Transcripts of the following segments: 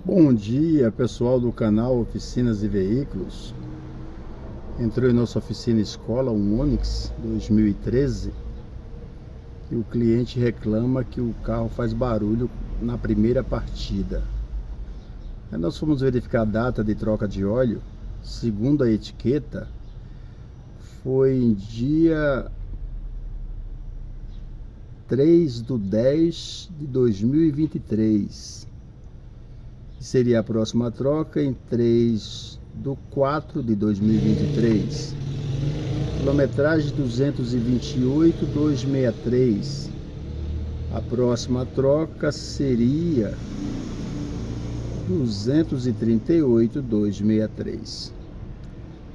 Bom dia, pessoal do canal Oficinas e Veículos. Entrou em nossa oficina escola um Onix 2013 e o cliente reclama que o carro faz barulho na primeira partida. Aí nós fomos verificar a data de troca de óleo. Segundo a etiqueta, foi em dia 3/10/2023. Seria a próxima troca em 3/4/2023. Quilometragem 228.263. A próxima troca seria 238.263.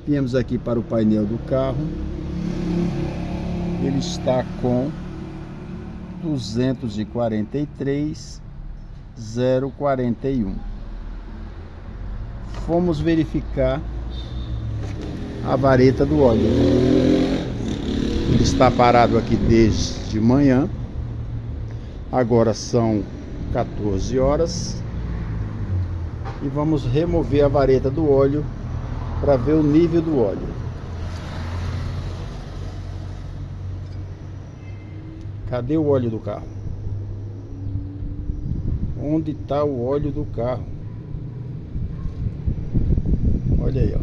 Viemos aqui para o painel do carro. Ele está com 243.041. Fomos verificar a vareta do óleo. Ele está parado aqui desde manhã. Agora são 14 horas. E vamos remover a vareta do óleo para ver o nível do óleo. Cadê o óleo do carro? Onde está o óleo do carro? Olha aí, ó.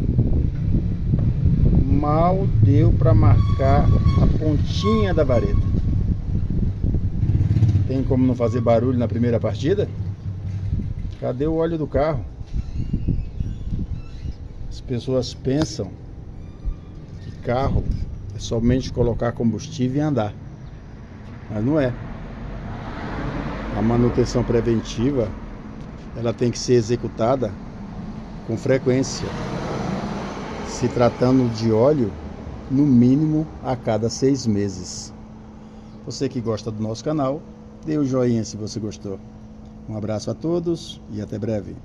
Mal deu para marcar a pontinha da vareta. Tem como não fazer barulho na primeira partida? Cadê o óleo do carro? As pessoas pensam que carro é somente colocar combustível e andar. Mas não é. A manutenção preventiva, ela tem que ser executada com frequência. Se tratando de óleo, no mínimo a cada 6 meses. Você que gosta do nosso canal, dê o joinha se você gostou. Um abraço a todos e até breve.